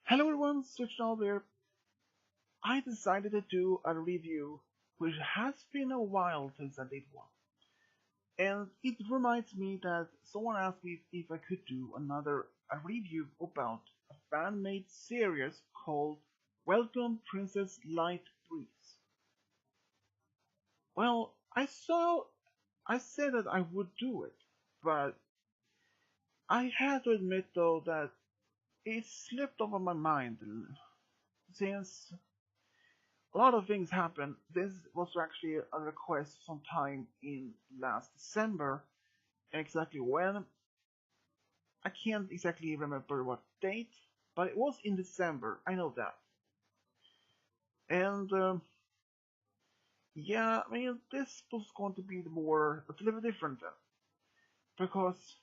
Hello everyone, Switched here. I decided to do a review, which has been a while since I did one. And it reminds me that someone asked me if I could do a review about a fan-made series called Welcome Princess Light Breeze. Well, I said that I would do it, but I had to admit though that it slipped over my mind since a lot of things happened. This was actually a request sometime in last December, and exactly when, I can't exactly remember what date, but it was in December, I know that. And yeah, I mean, this was going to be a little bit different then, because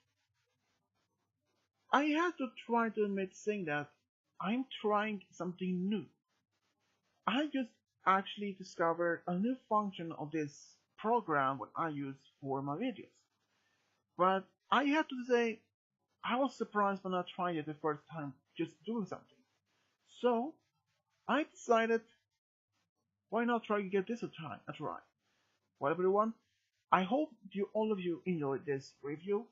I had to try to admit saying that I'm trying something new. I just actually discovered a new function of this program what I use for my videos. But I have to say, I was surprised when I tried it the first time just doing something. So I decided, why not try to give this a try? Well, everyone, I hope all of you enjoyed this review.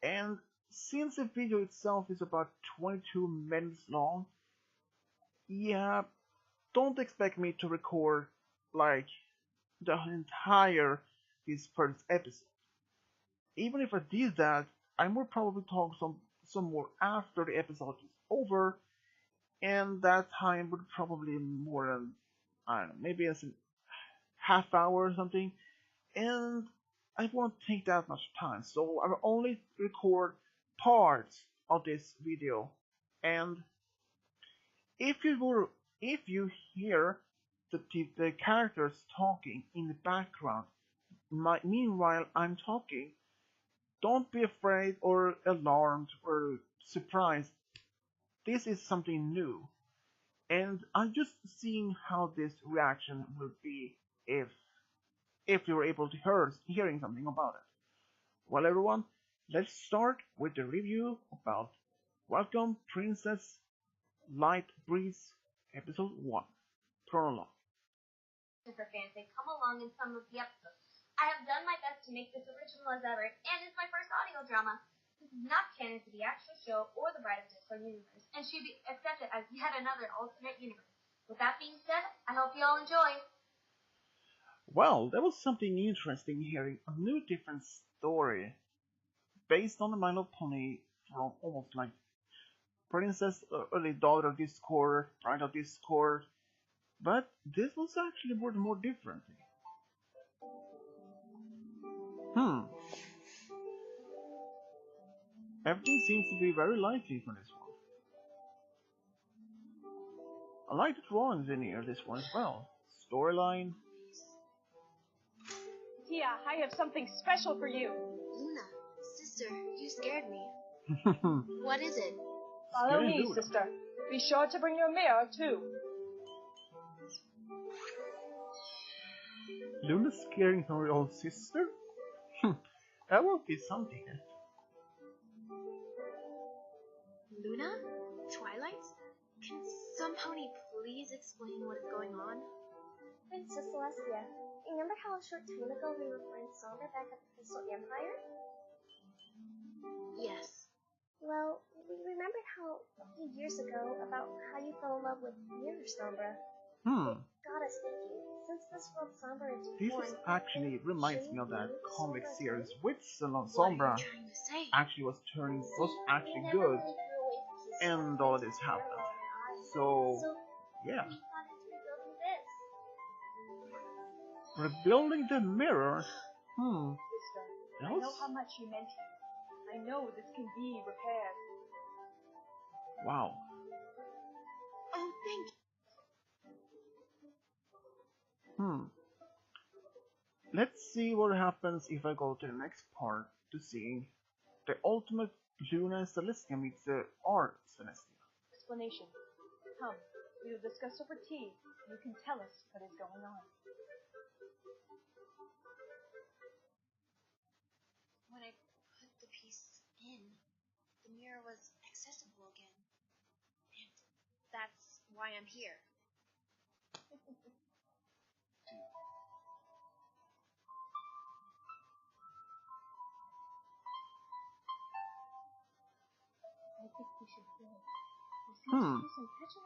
And since the video itself is about 22 minutes long, yeah, don't expect me to record like the entire this first episode. Even if I did that, I would probably talk some more after the episode is over, and that time would probably more than, I don't know, maybe as a half hour or something, and I won't take that much time, so I will only record parts of this video. And if you hear the characters talking in the background, meanwhile I'm talking, don't be afraid or alarmed or surprised. This is something new, and I'm just seeing how this reaction will be if you're able to hearing something about it. Well, everyone, let's start with the review about Welcome Princess Light Breeze Episode 1 Prologue. For fans, they come along in some of the episodes. I have done my best to make this original as ever, and it's my first audio drama. This is not canon to the actual show or the Bride of Discord universe, and should be accepted as yet another alternate universe. With that being said, I hope you all enjoy. Well, there was something interesting hearing a new different story based on the My Little Pony from almost like Princess early daughter of Discord, Bride of Discord, but this was actually more differently. Everything seems to be very lively for this one. I like the drawings in here, this one as well. Storyline. Tia, I have something special for you. Luna, sister, you scared me. What is it? Follow me, sister. Be sure to bring your mirror, too. Luna scaring her own sister? That would be something. Luna? Twilight? Can some pony please explain what is going on? Princess Celestia, remember how a short time ago we were flying Sombra back at the Crystal Empire? Yes. Well, we remembered how a few years ago about how you fell in love with Mirror Sombra. It got us thinking, since this world Sombra is This born, actually reminds me of that comic series which What Sombra are you trying to say? actually was actually good, and all of this happened. So yeah. we thought into rebuilding this. Rebuilding the mirror? Sister, That I know was... how much you meant to me. I know this can be repaired. Wow. Oh, thank you. Let's see what happens if I go to the next part to see the ultimate Luna and Celestia meets the art Celestia. Explanation. Come, we will discuss over tea, and you can tell us what is going on. When I put the piece in, the mirror was accessible again. And that program here. I think we should go.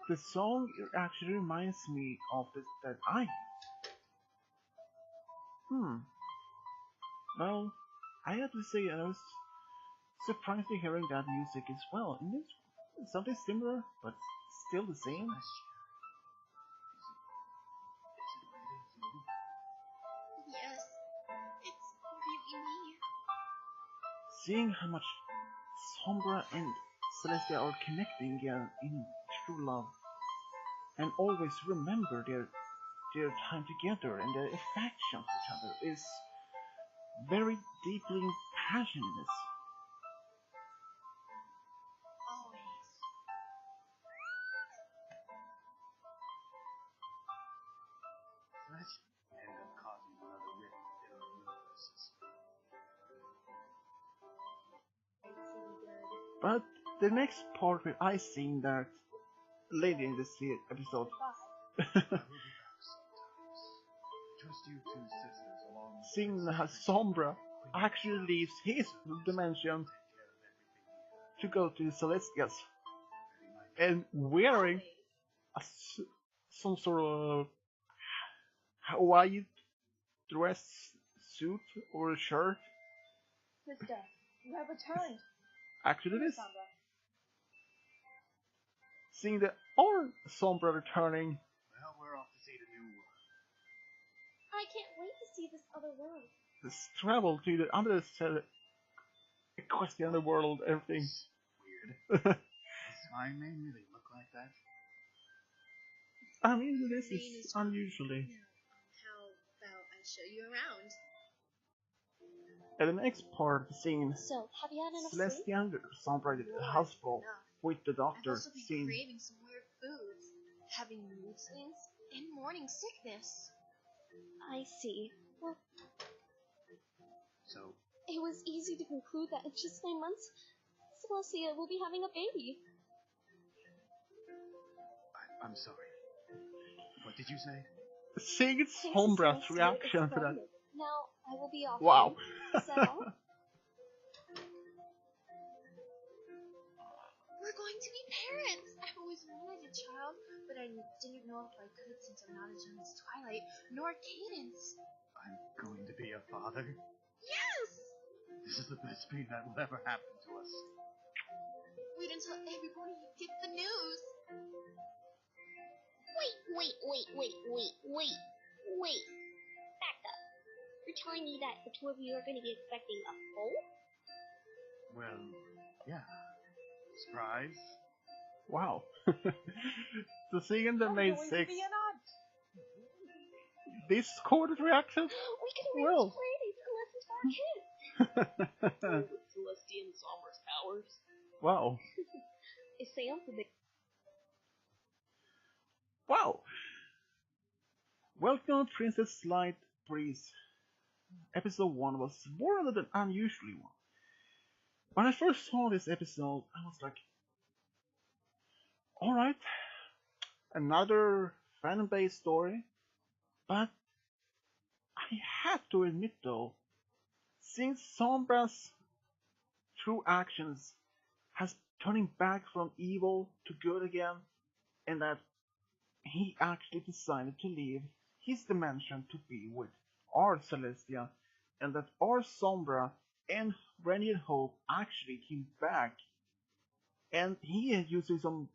The song actually reminds me of this that I used. Well, I have to say I was surprised to hearing that music as well. And it's something similar, but still the same. Yes, it's really me. Seeing how much Sombra and Celestia are connecting again in true love, and always remember their time together and their affection for each other is very deeply passionate. Always. Let's end up causing another rift in our universes. But the next part where I seen that lady in this episode. Trust you two sisters along. Seeing how Sombra actually leaves his dimension to go to Celestia's and wearing some sort of Hawaii dress suit or shirt. Sister, you have returned. Actually, this. Sombra. Seeing the our Sombra returning. Well, we're off to see the new world. I can't wait to see this other world. This travel to the other Equestrian world, everything. Weird. Does my name really look like that? I mean, this is unusually. How about I show you around? At the next part of the scene, So, have you had enough sleep? Celestia and Sombra at the hospital with the I've doctor. also been Seeing craving some weird foods, having mood swings, and morning sickness. I see. Well, So, it was easy to conclude that in just 9 months, Celestia will be having a baby. I'm sorry. What did you say? seeing Thanks to Sombra's Celestia, reaction it's to that. splendid. Now, I will be off. Wow. Is that all? We're going to be parents! I've always wanted a child, but I didn't know if I could since I'm not as young as Twilight, nor Cadence. I'm going to be a father. Yes! This is the best thing that will ever happen to us. Wait until everybody gets the news. Wait. Back up. You're telling me that the two of you are going to be expecting a foal? Well, yeah. Surprise. Wow. The scene that made going to 6. be an aunt. This coded reaction? We can arrange Well. play dates and lessons for our kids. With Celestia and Sombra's powers. Wow. It sounds a bit. Wow. Welcome, Princess Light Breeze. Episode 1 was more than an unusual one. When I first saw this episode, I was like, alright, another fan-based story, but I have to admit though, since Sombra's true actions has turning back from evil to good again, and that he actually decided to leave his dimension to be with our Celestia, and that our Sombra and Radiant Hope actually came back, and he is using some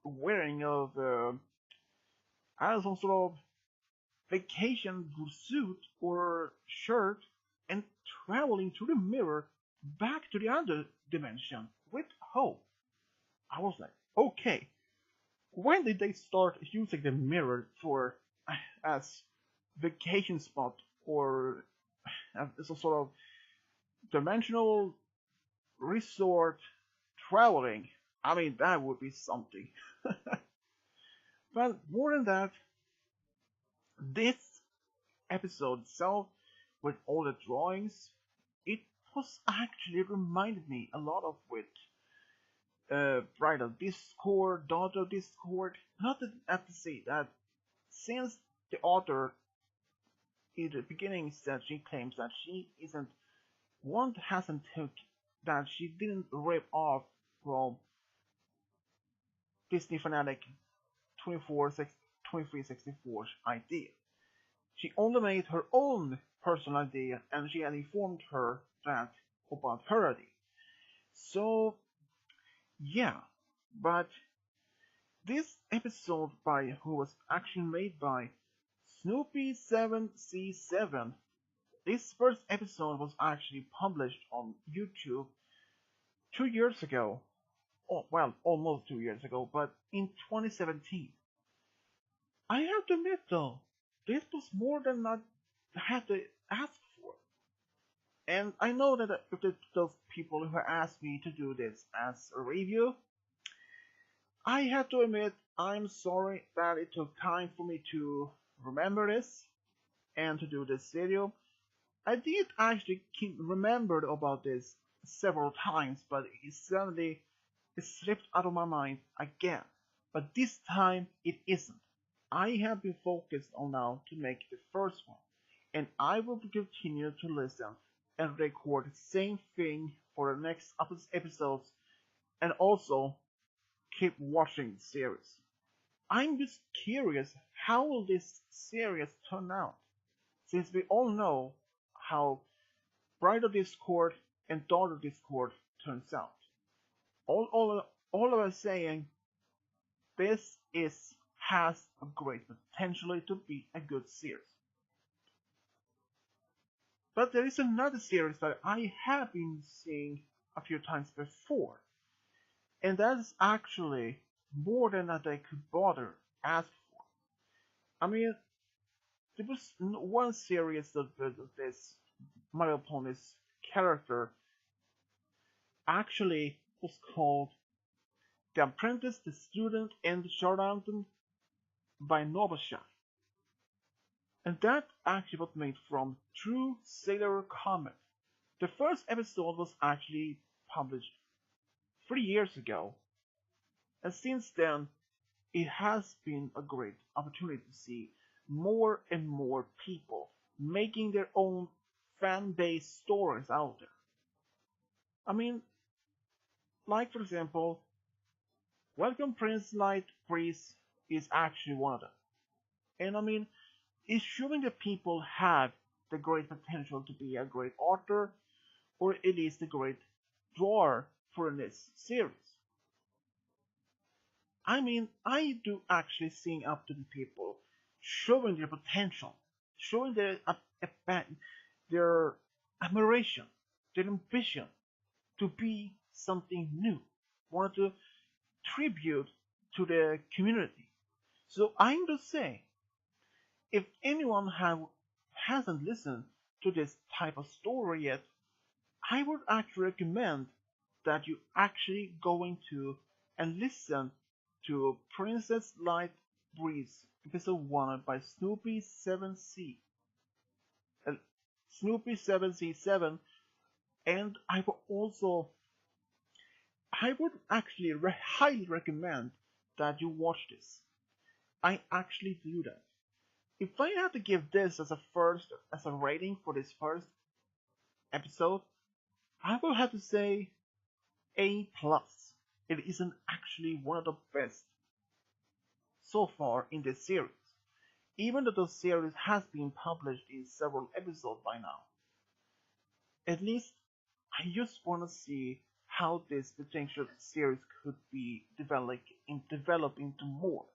wearing of some sort of vacation suit or shirt and traveling through the mirror back to the other dimension with Hope. I was like, okay, when did they start using the mirror for as vacation spot or as a sort of dimensional resort traveling? I mean, that would be something. But more than that, this episode itself, with all the drawings, it was actually reminded me a lot of with bridal discord, daughter discord. Not to have to say that since the author in the beginning said she claims that she isn't one hasn't took that she didn't rip off from Disney Fanatic 2364's idea. She only made her own personal idea and she had informed her that about her idea. So yeah, but this episode by who was actually made by Snoopy7C7. This first episode was actually published on YouTube 2 years ago. Oh, well, almost 2 years ago, but in 2017. I have to admit though, this was more than I had to ask for. And I know that if those people who asked me to do this as a review, I have to admit I'm sorry that it took time for me to remember this and to do this video. I did actually remember about this several times, but it suddenly slipped out of my mind again. But this time it isn't. I have been focused on now to make the first one, and I will continue to listen and record the same thing for the next episodes, and also keep watching the series. I'm just curious, how will this series turn out? Since we all know how Bridal Discord and Daughter Discord turns out. All of us saying this has a great potential to be a good series. But there is another series that I have been seeing a few times before, and that is actually more than that I could bother ask for. I mean, there was one series of this My Little Pony's character actually was called The Apprentice, the Student, and the Charlatan by Nobushai. And that actually was made from True Sailor Comet. The first episode was actually published 3 years ago, and since then it has been a great opportunity to see more and more people making their own fan-based stories out there. I mean, like for example, Welcome Prince Light Breeze is actually one of them. And I mean, it's showing that people have the great potential to be a great author, or at least a great drawer for this series. I mean, I do actually sing up to the people showing their potential, showing their admiration, their ambition to be something new, want to tribute to the community. So I'm just saying, if anyone hasn't listened to this type of story yet, I would actually recommend that you actually go into and listen to Princess Light Breeze episode 1 by Snoopy7C. Snoopy7C7, and I would actually highly recommend that you watch this. I actually do that. If I had to give this as a rating for this first episode, I will have to say A+. It isn't actually one of the best so far in this series, even though the series has been published in several episodes by now. At least, I just want to see how this potential series could be developed into more.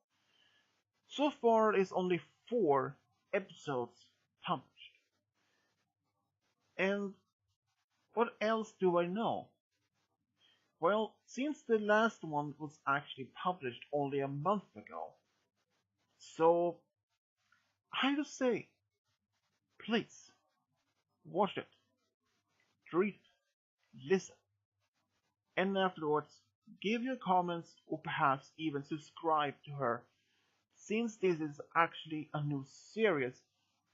So far, it's only 4 episodes published. And what else do I know? Well, since the last one was actually published only a month ago, so I just say, please, watch it, read it, listen, and afterwards, give your comments or perhaps even subscribe to her, since this is actually a new series,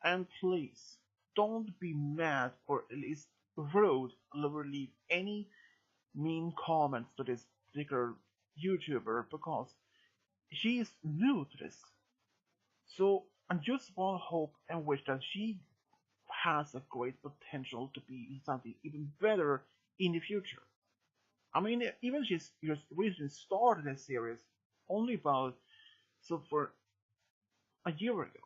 and please, don't be mad or at least rude or leave any mean comments to this particular YouTuber because she is new to this. So I just want to hope and wish that she has a great potential to be something even better in the future. I mean, even she's just recently started this series only about for a year ago.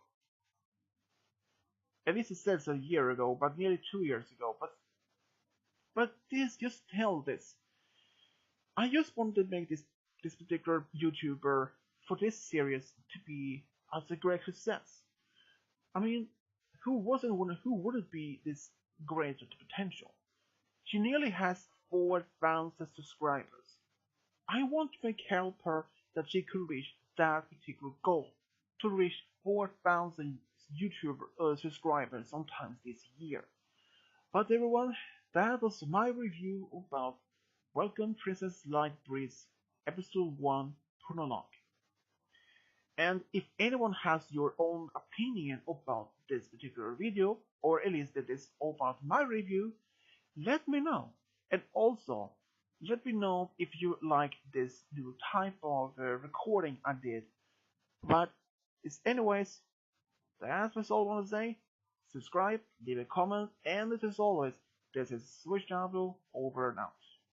At least it says a year ago, but nearly 2 years ago. But this just tell this. I just wanted to make this particular YouTuber for this series to be as a great success. I mean, who wouldn't be this great at potential? She nearly has 4,000 subscribers. I want to help her that she could reach that particular goal, to reach 4,000 YouTuber subscribers sometime this year. But everyone, that was my review about Welcome Princess Light Breeze Episode 1 Prologue. And if anyone has your own opinion about this particular video, or at least that is about my review, let me know. And also, let me know if you like this new type of recording I did. But anyways, that's all I want to say. Subscribe, leave a comment, and as always, this is Switch Diablo over and out.